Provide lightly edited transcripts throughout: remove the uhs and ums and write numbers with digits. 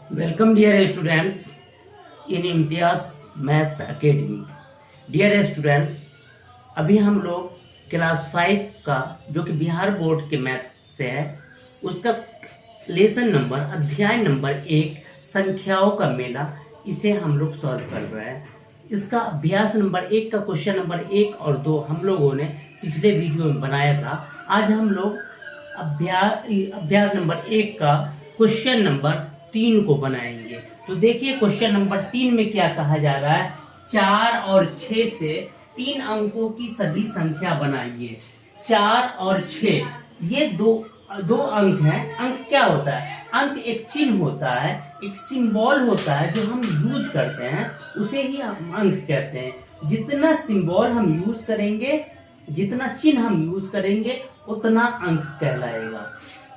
Welcome dear students in Imtiaz maths academy. Dear students, अभी हम लोग क्लास 5 का जो कि बिहार बोर्ड के मैथ से है उसका लेसन नंबर अध्याय नंबर 1 संख्याओं का मेला, इसे हम लोग सॉल्व कर रहे हैं। इसका अभ्यास नंबर 1 का क्वेश्चन नंबर 1 और 2 हम लोगों ने पिछले वीडियो में बनाया था। आज हम लोग अभ्यास नंबर 1 का क्वेश्चन नंबर 3 को बनाएंगे। तो देखिए क्वेश्चन नंबर 3 में क्या कहा जा रहा है। 4 और 6 से 3 अंकों की सभी संख्या बनाइए। 4 और 6 ये दो अंक हैं। अंक क्या होता है? अंक एक चिन्ह होता है, एक सिंबल होता है जो हम यूज करते हैं, उसे ही हम अंक कहते हैं। जितना सिंबल हम यूज करेंगे, जितना चिन्ह हम यूज करेंगे, उतना अंक कहलाएगा।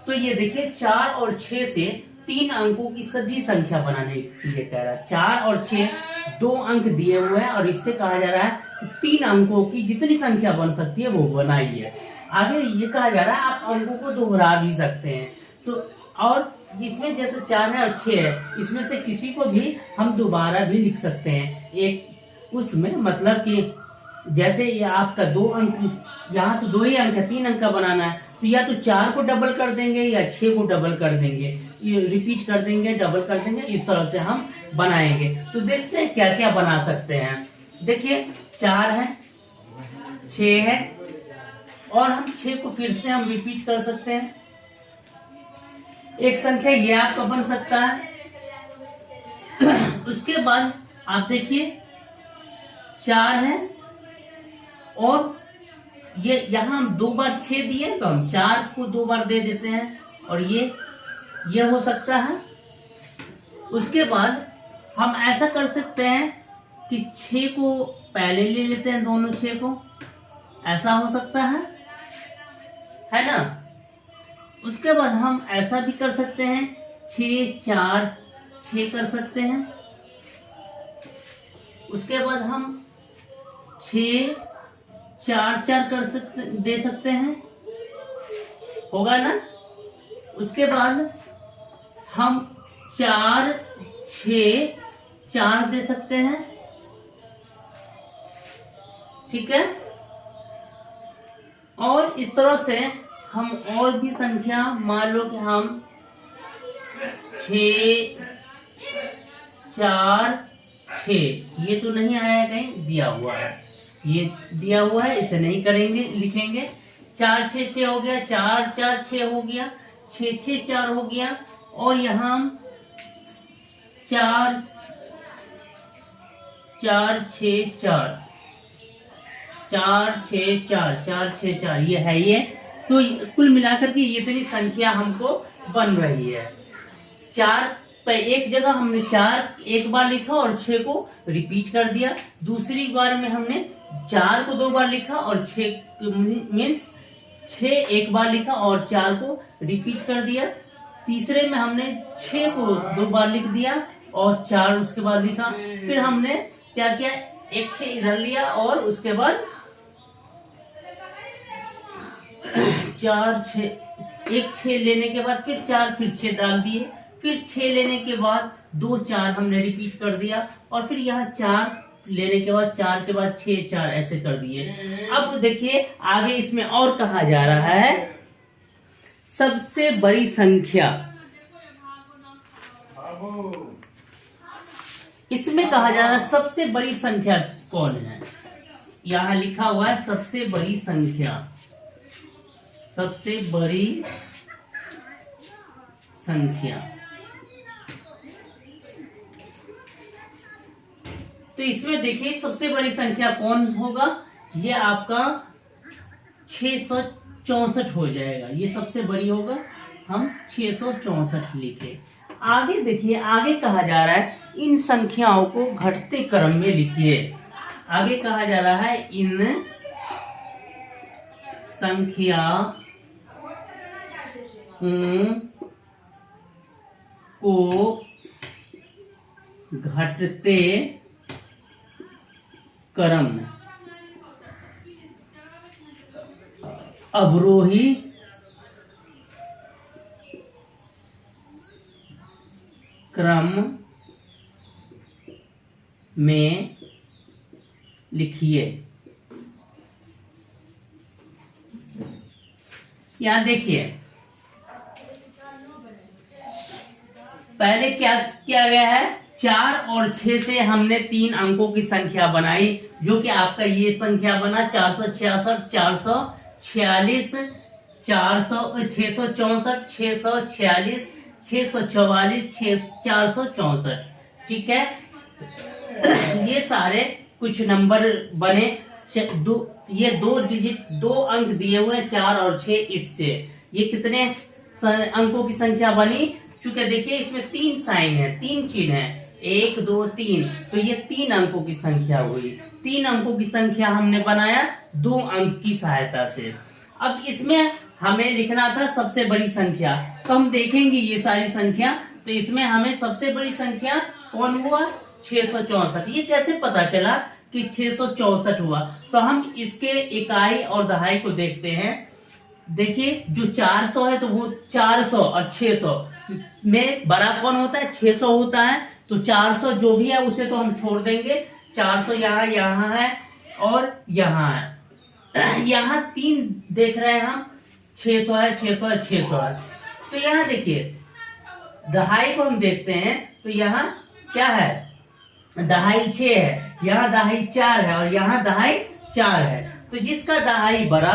तो ये देखिए 4 और 6 से 3 अंकों की सभी संख्या बनाने के लिए कह रहा है। 4 और 6 2 अंक दिए हुए हैं और इससे कहा जा रहा है कि 3 अंकों की जितनी संख्या बन सकती है वो बनाइए। आगे ये कहा जा रहा है आप अंकों को दोहरा भी सकते हैं। तो और इसमें जैसे 4 है और 6 है, इसमें से किसी को भी हम दोबारा भी लिख सकते हैं। एक उसमें मतलब कि जैसे ये आपका 2 अंक, यहाँ तो 2 ही अंक है, 3 अंक का बनाना है, तो या तो 4 को डबल कर देंगे या 6 को डबल कर देंगे, ये रिपीट कर देंगे, डबल कर देंगे, इस तरह से हम बनाएंगे। तो देखते हैं क्या क्या बना सकते हैं। देखिए 4 है, 6 है और हम 6 को फिर से हम रिपीट कर सकते हैं। एक संख्या ये आपका बन सकता है। उसके बाद आप देखिए 4 है और ये यहाँ हम 2 बार 6 दिए तो हम 4 को 2 बार दे देते हैं और ये हो सकता है। उसके बाद हम ऐसा कर सकते हैं कि 6 को पहले ले लेते हैं, दोनों 6 को, ऐसा हो सकता है ना। उसके बाद हम ऐसा भी कर सकते हैं, 6 4 6 कर सकते हैं। उसके बाद हम 6 4 4 दे सकते हैं, होगा ना। उसके बाद हम 4 6 4 दे सकते हैं, ठीक है। और इस तरह से हम और भी संख्या, मान लो कि हम 6 4 6, ये तो नहीं आया, कहीं दिया हुआ है, ये दिया हुआ है, इसे नहीं करेंगे, लिखेंगे। 4 6 6 हो गया, 4 4 6 हो गया, 6 6 4 हो गया और यहाँ 4 4 6 4 4 6 4 4 6 4 ये है ये। तो कुल मिलाकर के ये इतनी संख्या हमको बन रही है। 4 पे एक जगह हमने 4 एक बार लिखा और 6 को रिपीट कर दिया। दूसरी बार में हमने 4 को 2 बार लिखा और 6 मीन्स 6 एक बार लिखा और 4 को रिपीट कर दिया। तीसरे में हमने 6 को 2 बार लिख दिया और 4 उसके बाद लिखा। फिर हमने क्या किया, एक 6 इधर लिया और उसके बाद 4 6, एक 6 लेने के बाद फिर 4, फिर 6 डाल दिए, फिर 6 लेने के बाद 2 4 हमने रिपीट कर दिया और फिर यहाँ 4 लेने के बाद 4 के बाद 6 4 ऐसे कर दिए। अब देखिए आगे इसमें और कहा जा रहा है सबसे बड़ी संख्या। इसमें कहा जा रहा है सबसे बड़ी संख्या कौन है। यहाँ लिखा हुआ है सबसे बड़ी संख्या, सबसे बड़ी संख्या। तो इसमें देखिए सबसे बड़ी संख्या कौन होगा, ये आपका 664 हो जाएगा, ये सबसे बड़ी होगा। हम 664 लिखे। आगे देखिए, आगे कहा जा रहा है इन संख्याओं को घटते क्रम में लिखिए। आगे कहा जा रहा है इन संख्याओं को घटते क्रम, अवरोही क्रम में लिखिए। यहां देखिए, पहले क्या किया गया है, 4 और 6 से हमने 3 अंकों की संख्या बनाई, जो कि आपका ये संख्या बना 466, 446, 664, 646, 644, 464। ठीक है, ये सारे कुछ नंबर बने। ये 2 डिजिट 2 अंक दिए हुए 4 और 6, इससे ये कितने अंकों की संख्या बनी। चूंकि देखिए इसमें 3 साइन है, 3 चिन्ह है, 1 2 3, तो ये 3 अंकों की संख्या हुई। 3 अंकों की संख्या हमने बनाया 2 अंक की सहायता से। अब इसमें हमें लिखना था सबसे बड़ी संख्या, तो हम देखेंगे ये सारी संख्या, तो इसमें हमें सबसे बड़ी संख्या कौन हुआ, 664। ये कैसे पता चला कि 664 हुआ, तो हम इसके इकाई और दहाई को देखते हैं। देखिए जो 400 है तो वो 400 और 600 में बड़ा कौन होता है, 600 होता है। तो 400 जो भी है उसे तो हम छोड़ देंगे, 400 यहाँ है और यहाँ है। यहाँ 3 देख रहे हैं हम, 600 है, 600 है, 600 है। तो यहाँ देखिए दहाई को हम देखते हैं, तो यहाँ क्या है, दहाई 6 है, यहाँ दहाई 4 है और यहाँ दहाई 4 है। तो जिसका दहाई बड़ा,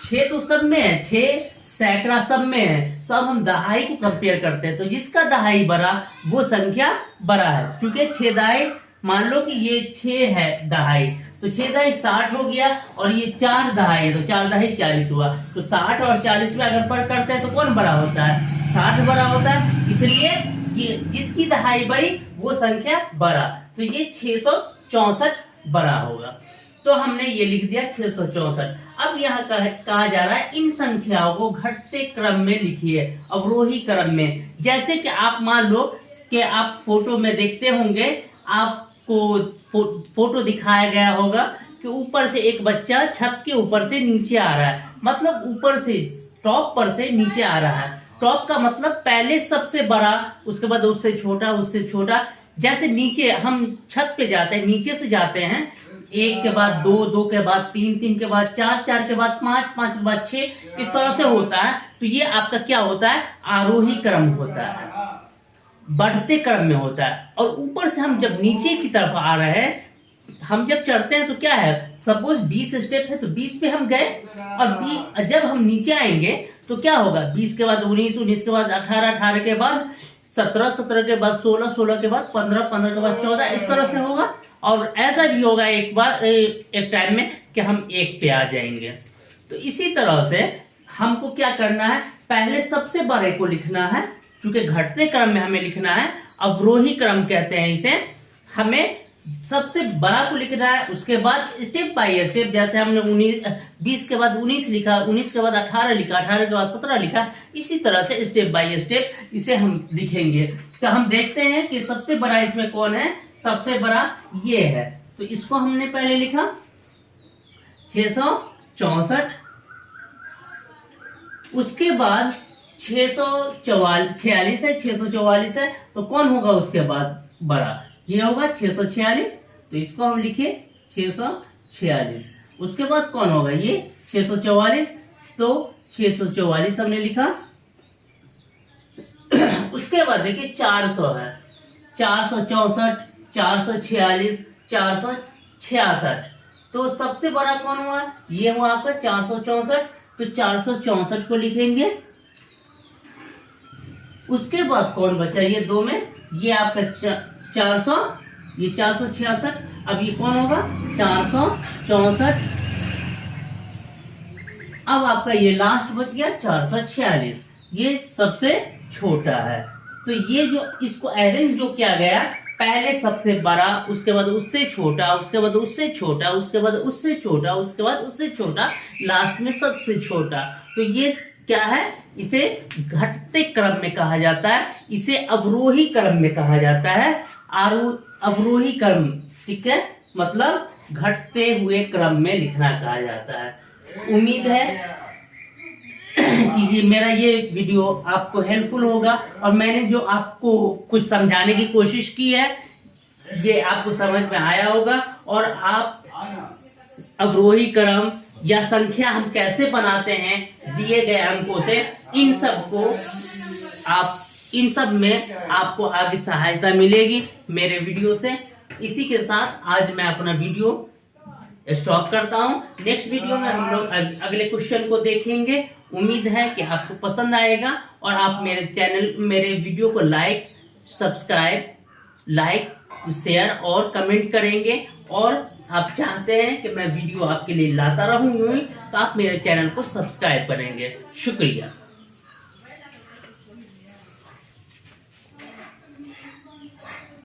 6 तो सब में है, 6 सैकड़ा सब में है, तो अब हम दहाई को कंपेयर करते हैं। तो जिसका दहाई बड़ा वो संख्या बड़ा है, क्योंकि 6 दहाई, मान लो कि ये 6 है दहाई, तो 6 दहाई 60 हो गया और ये 4 दहाई है, तो 4 दहाई 40 हुआ। तो 60 और 40 में अगर फर्क करते हैं तो कौन बड़ा होता है, 60 बड़ा होता है। इसलिए ये जिसकी दहाई बड़ी वो संख्या बड़ा, तो ये 664 बड़ा होगा। तो हमने ये लिख दिया 664। अब यहाँ कहा जा रहा है इन संख्याओं को घटते क्रम में लिखिए, अवरोही क्रम में। जैसे कि आप मान लो कि आप फोटो में देखते होंगे, आपको फोटो दिखाया गया होगा कि ऊपर से एक बच्चा छत के ऊपर से नीचे आ रहा है, मतलब ऊपर से टॉप पर से नीचे आ रहा है। टॉप का मतलब पहले सबसे बड़ा, उसके बाद उससे छोटा, उससे छोटा। जैसे नीचे हम छत पे जाते हैं, नीचे से जाते हैं, 1 के बाद 2, 2 के बाद 3, 3 के बाद 4, 4 के बाद 5, 5 के बाद 6, इस तरह से होता है। तो ये आपका क्या होता है, आरोही क्रम होता है, बढ़ते क्रम में होता है। और ऊपर से हम जब नीचे की तरफ आ रहे हैं, हम जब चढ़ते हैं तो क्या है, सपोज 20 स्टेप है तो 20 पे हम गए, और जब हम नीचे आएंगे तो क्या होगा, 20 के बाद 19, 19 के बाद 18, 18 के बाद 17, 17 के बाद 16, 16 के बाद 15, 15 के बाद 14, इस तरह से होगा। और ऐसा भी होगा एक बार एक टाइम में कि हम 1 पे आ जाएंगे। तो इसी तरह से हमको क्या करना है, पहले सबसे बड़े को लिखना है, क्योंकि घटते क्रम में हमें लिखना है, अवरोही क्रम कहते हैं इसे। हमें सबसे बड़ा को लिखना है, उसके बाद स्टेप बाय स्टेप, जैसे हमने 20 के बाद 19 लिखा, 19 के बाद 18 लिखा, 18 के बाद 17 लिखा, इसी तरह से स्टेप बाय स्टेप इसे हम लिखेंगे। तो हम देखते हैं कि सबसे बड़ा इसमें कौन है, सबसे बड़ा ये है। तो इसको हमने पहले लिखा 664, उसके बाद 646 है, 644 है, तो कौन होगा उसके बाद बड़ा, ये होगा 646, तो इसको हम लिखे 646। उसके बाद कौन होगा, ये 644, तो 644 हमने लिखा। उसके बाद देखिए 400 है, 464, 446, 466, तो सबसे बड़ा कौन हुआ, ये हुआ आपका 464, तो 464 को लिखेंगे। उसके बाद कौन बचा, ये 2 में, ये आपका 400, ये 466, अब ये कौन होगा 464। अब आपका ये लास्ट बच गया 446, ये सबसे छोटा है। तो ये जो इसको अरेंज जो किया गया, पहले सबसे बड़ा, उसके बाद उससे छोटा, उसके बाद उससे छोटा, उसके बाद उससे छोटा, उसके बाद उससे छोटा, लास्ट में सबसे छोटा। तो ये क्या है, इसे घटते क्रम में कहा जाता है, इसे अवरोही क्रम में कहा जाता है, अवरोही क्रम। ठीक है, मतलब घटते हुए क्रम में लिखना कहा जाता है। उम्मीद है कि मेरा ये वीडियो आपको हेल्पफुल होगा और मैंने जो आपको कुछ समझाने की कोशिश की है ये आपको समझ में आया होगा। और आप अवरोही क्रम या संख्या हम कैसे बनाते हैं दिए गए अंकों से, इन सब में आपको आगे सहायता मिलेगी मेरे वीडियो से। इसी के साथ आज मैं अपना वीडियो स्टॉप करता हूं। नेक्स्ट वीडियो में हम लोग अगले क्वेश्चन को देखेंगे। उम्मीद है कि आपको पसंद आएगा और आप मेरे वीडियो को सब्सक्राइब, शेयर और कमेंट करेंगे। और आप चाहते हैं कि मैं वीडियो आपके लिए लाता रहूं तो आप मेरे चैनल को सब्सक्राइब करेंगे। शुक्रिया।